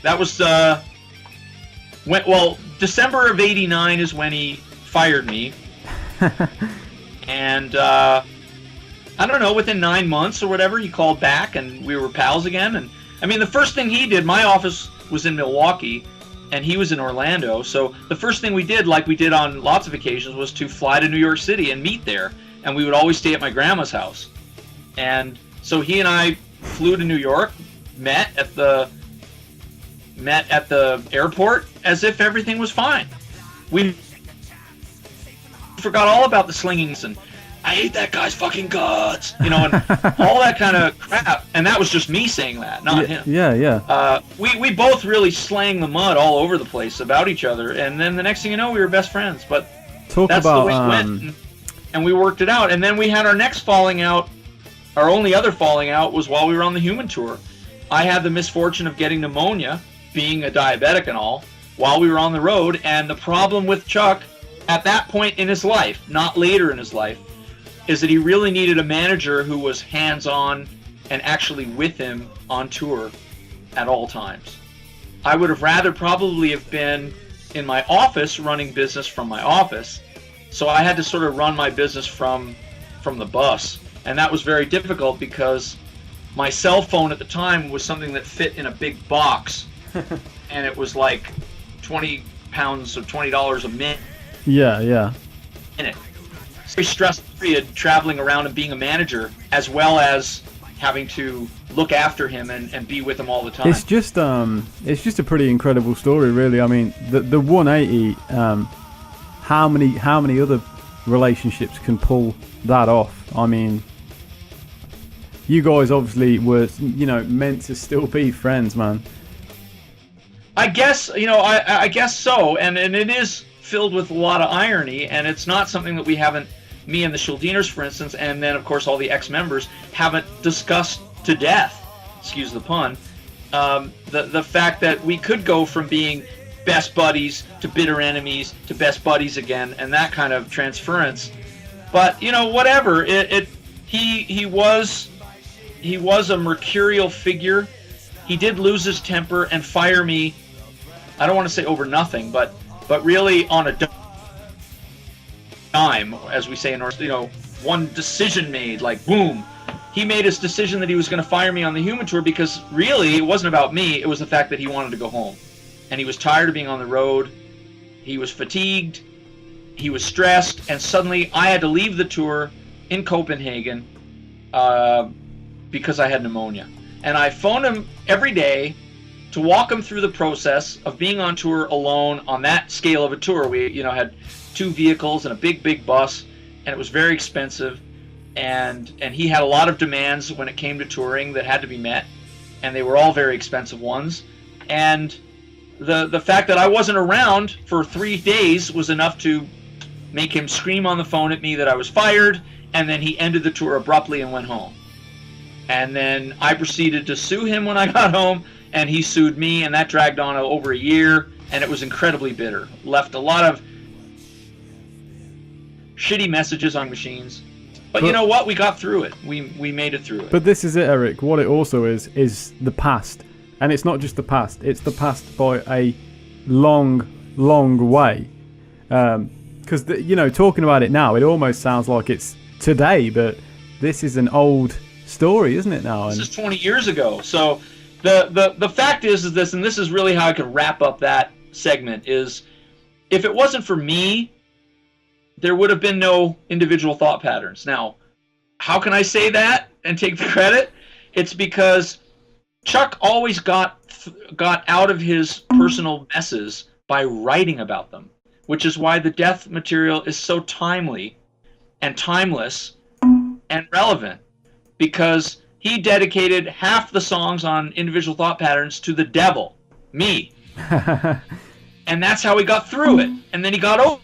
That was December of '89 is when he fired me, and I don't know, within 9 months or whatever, he called back and we were pals again. And I mean, the first thing he did, my office was in Milwaukee and he was in Orlando, so the first thing we did, like we did on lots of occasions, was to fly to New York City and meet there. And we would always stay at my grandma's house. And so he and I flew to New York, met at the airport as if everything was fine. We forgot all about the slingings and I hate that guy's fucking guts, and all that kind of crap. And that was just me saying that, not him. Yeah. We both really slang the mud all over the place about each other, and then the next thing you know, we were best friends. But that's the way it went, and we worked it out. And then we had our next falling out. Our only other falling out was while we were on the Human Tour. I had the misfortune of getting pneumonia, being a diabetic and all, while we were on the road. And the problem with Chuck at that point in his life, not later in his life, is that he really needed a manager who was hands-on and actually with him on tour at all times. I would have rather probably have been in my office running business from my office, so I had to sort of run my business from the bus, and that was very difficult because my cell phone at the time was something that fit in a big box, and it was like 20 pounds or $20 a minute. Yeah. Minute. Very stressful period traveling around and being a manager, as well as having to look after him and be with him all the time. It's just a pretty incredible story, really. I mean, the 180. How many other relationships can pull that off? I mean, you guys obviously were, meant to still be friends, man. I guess, I guess so, and it is filled with a lot of irony, and it's not something that we haven't, me and the Schuldiners, for instance, and then, of course, all the ex-members, haven't discussed to death, excuse the pun, the fact that we could go from being best buddies to bitter enemies to best buddies again, and that kind of transference. But, whatever, he was a mercurial figure. He did lose his temper and fire me, I don't want to say over nothing, but really on a dime, as we say in North, one decision made, like boom. He made his decision that he was going to fire me on the Human Tour because really it wasn't about me, it was the fact that he wanted to go home. And he was tired of being on the road, he was fatigued, he was stressed, and suddenly I had to leave the tour in Copenhagen because I had pneumonia. And I phoned him every day to walk him through the process of being on tour alone on that scale of a tour. We, had 2 vehicles and a big bus, and it was very expensive. And he had a lot of demands when it came to touring that had to be met, and they were all very expensive ones. And the fact that I wasn't around for 3 days was enough to make him scream on the phone at me that I was fired, and then he ended the tour abruptly and went home. And then I proceeded to sue him when I got home, and he sued me, and that dragged on over a year, and it was incredibly bitter. Left a lot of shitty messages on machines. But you know what? We got through it. We made it through it. But this is it, Eric. What it also is the past. And it's not just the past. It's the past by a long way. Because, talking about it now, it almost sounds like it's today, but this is an old story, isn't it now? This is 20 years ago. So the fact is this, and this is really how I could wrap up that segment, is if it wasn't for me, there would have been no individual thought patterns. Now, how can I say that and take the credit? It's because Chuck always got out of his personal messes by writing about them, which is why the Death material is so timely and timeless and relevant, because he dedicated half the songs on individual thought patterns to the devil, me. And that's how he got through it. And then he got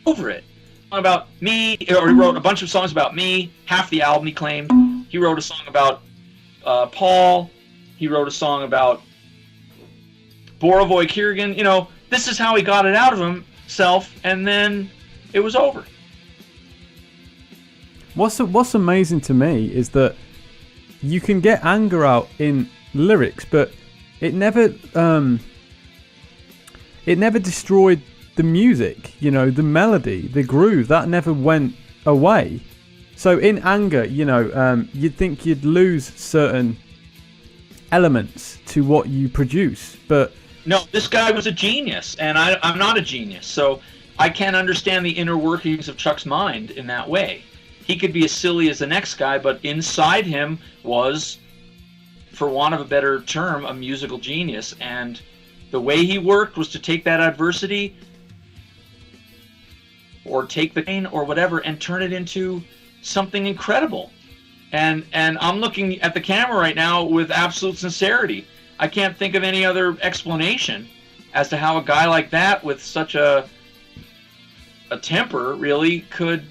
over it. About me, or he wrote a bunch of songs about me, half the album he claimed. He wrote a song about Paul. He wrote a song about Borovoy Kiergan. This is how he got it out of himself, and then it was over. What's amazing to me is that you can get anger out in lyrics, but it never destroyed the music, you know, the melody, the groove. That never went away. So in anger, you know, you'd think you'd lose certain elements to what you produce, but no, this guy was a genius, and I'm not a genius, so I can't understand the inner workings of Chuck's mind in that way. He could be as silly as the next guy, but inside him was, for want of a better term, a musical genius, and the way he worked was to take that adversity or take the pain or whatever and turn it into something incredible. And I'm looking at the camera right now with absolute sincerity. I can't think of any other explanation as to how a guy like that with such a temper really could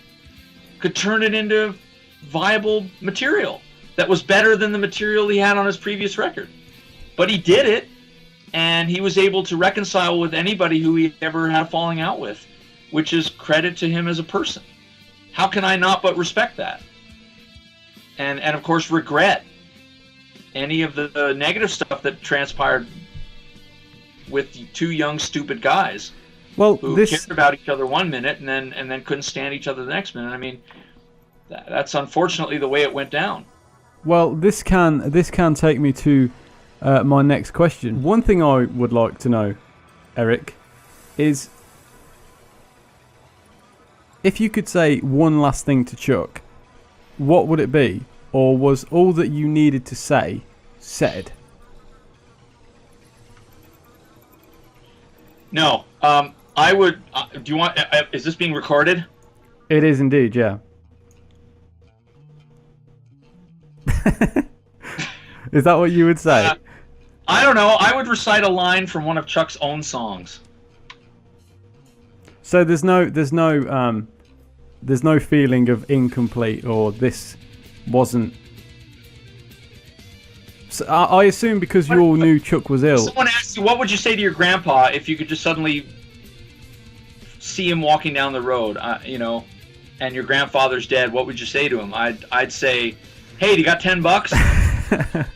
turn it into viable material that was better than the material he had on his previous record. But he did it, and he was able to reconcile with anybody who he ever had a falling out with, which is credit to him as a person. How can I not but respect that? And of course regret any of the negative stuff that transpired with the two young stupid guys who cared about each other one minute and then couldn't stand each other the next minute. I mean, that's unfortunately the way it went down. Well, this can take me to my next question. One thing I would like to know, Eric, is if you could say one last thing to Chuck, what would it be? Or was all that you needed to say said? No. I would... do you want... is this being recorded? It is indeed, yeah. Is that what you would say? I don't know. I would recite a line from one of Chuck's own songs. So there's no feeling of incomplete or this wasn't. So I assume because you all knew Chuck was ill. Someone asked you, what would you say to your grandpa if you could just suddenly see him walking down the road, you know, and your grandfather's dead? What would you say to him? I'd say, hey, do you got $10?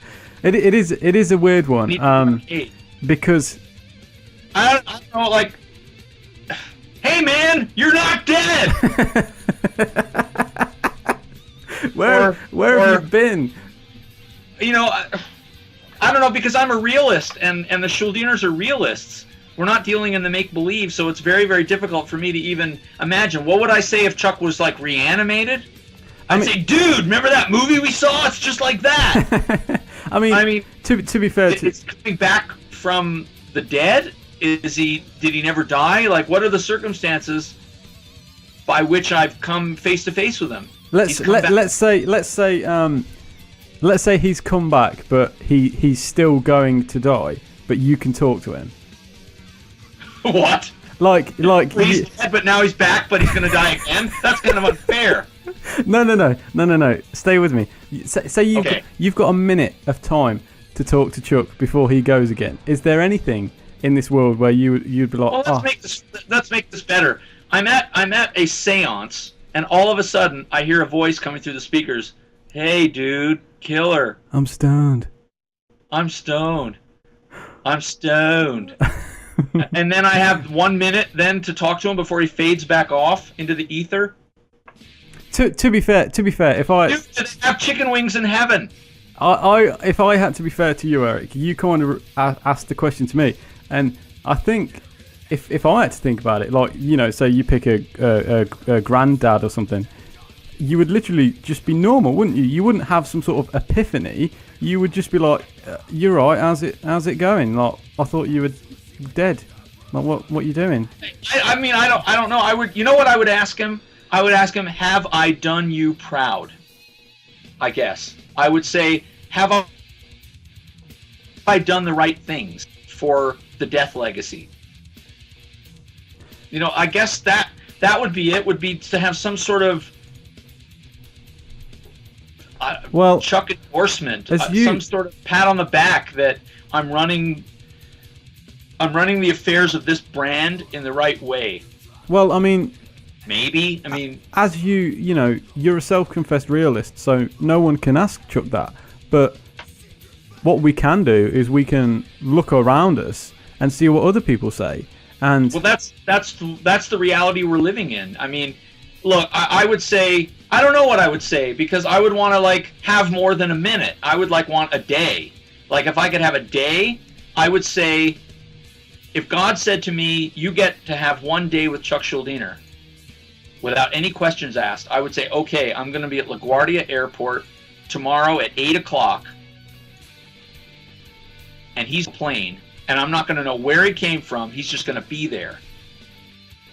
It is a weird one. Because I don't know, like, hey man, you're not dead. Where have you been? You know, I don't know, because I'm a realist, and the Schuldiners are realists. We're not dealing in the make-believe, so it's very, very difficult for me to even imagine. What would I say if Chuck was, like, reanimated? I'd say, dude, remember that movie we saw? It's just like that. I mean, to be fair, it's coming back from the dead. Did he never die? Like, what are the circumstances by which I've come face to face with him? Let's say he's come back, but he's still going to die, but you can talk to him. What? Like he's dead, but now he's back, but he's going to die again? That's kind of unfair. No. Stay with me. Say you've got a minute of time to talk to Chuck before he goes again. Is there anything in this world where you'd be like, well, let's make this better. I'm at a seance, and all of a sudden I hear a voice coming through the speakers. Hey, dude, killer. I'm stoned. And then I have 1 minute then to talk to him before he fades back off into the ether. To be fair, if I dude, they have chicken wings in heaven. If I had to be fair to you, Eric, you kind of asked the question to me, and I think if I had to think about it, like, you know, say you pick a granddad or something, you would literally just be normal, wouldn't you? You wouldn't have some sort of epiphany. You would just be like, "You're right. How's it going? Like, I thought you were dead. Like, what you doing?" I mean, I don't know. I would. You know what I would ask him? I would ask him, "Have I done you proud?" I guess I would say, "Have I done the right things for the death legacy?" You know, I guess that would be it. Would be to have some sort of Chuck endorsement, some sort of pat on the back that I'm running the affairs of this brand in the right way. Well, I mean, maybe. I mean, as you know, you're a self-confessed realist, so no one can ask Chuck that. But what we can do is we can look around us and see what other people say. And well, that's the reality we're living in. I mean, look, I would say, I don't know what I would say, because I would want to like have more than a minute. I would like want a day. Like if I could have a day, I would say, if God said to me, you get to have one day with Chuck Schuldiner without any questions asked, I would say, okay, I'm going to be at LaGuardia Airport tomorrow at 8 o'clock, and he's playing, and I'm not going to know where he came from. He's just going to be there.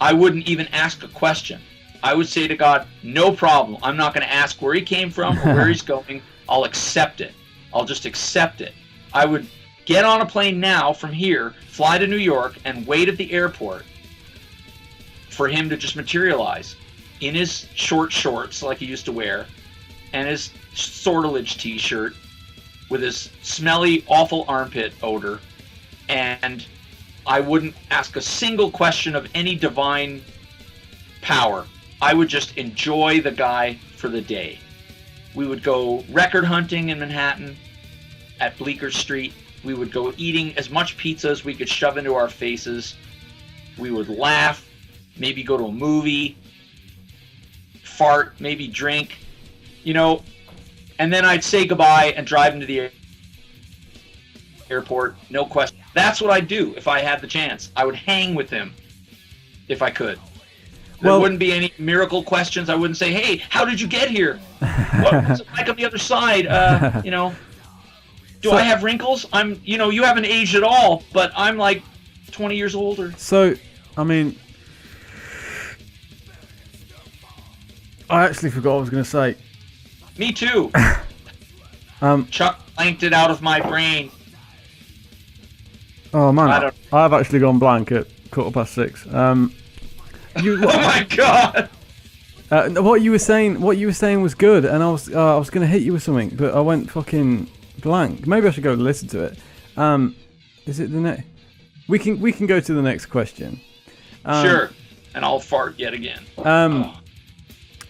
I wouldn't even ask a question. I would say to God, no problem. I'm not going to ask where he came from or where he's going. I'll accept it. I'll just accept it. I would get on a plane now from here, fly to New York, and wait at the airport for him to just materialize in his short shorts like he used to wear and his sortilege t-shirt with his smelly, awful armpit odor. And I wouldn't ask a single question of any divine power. I would just enjoy the guy for the day. We would go record hunting in Manhattan at Bleecker Street. We would go eating as much pizza as we could shove into our faces. We would laugh, maybe go to a movie, fart, maybe drink, you know, and then I'd say goodbye and drive into the airport, no question. That's what I'd do if I had the chance. I would hang with him if I could. There wouldn't be any miracle questions. I wouldn't say, hey, how did you get here? What's it like on the other side? You know, do I have wrinkles? You haven't aged at all, but I'm like 20 years older. So, I mean, I actually forgot what I was going to say. Me too. Chuck blanked it out of my brain. Oh man, I've actually gone blank at 6:15. Oh my god! What you were saying was good, and I was going to hit you with something, but I went fucking blank. Maybe I should go listen to it. Is it the next? We can go to the next question. Sure, and I'll fart yet again.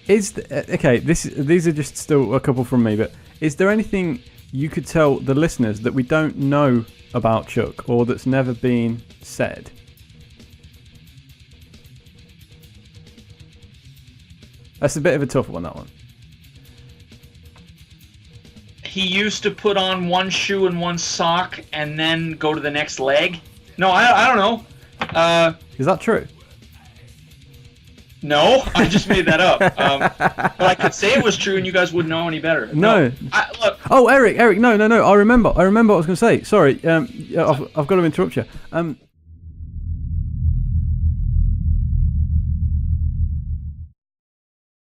These are just still a couple from me, but is there anything you could tell the listeners that we don't know about Chuck, or that's never been said? That's a bit of a tough one, that one. He used to put on one shoe and one sock and then go to the next leg. No, I don't know. Is that true? No, I just made that up. But I could say it was true and you guys wouldn't know any better. No. Look. Oh, Eric, no. I remember what I was going to say. Sorry, I've got to interrupt you.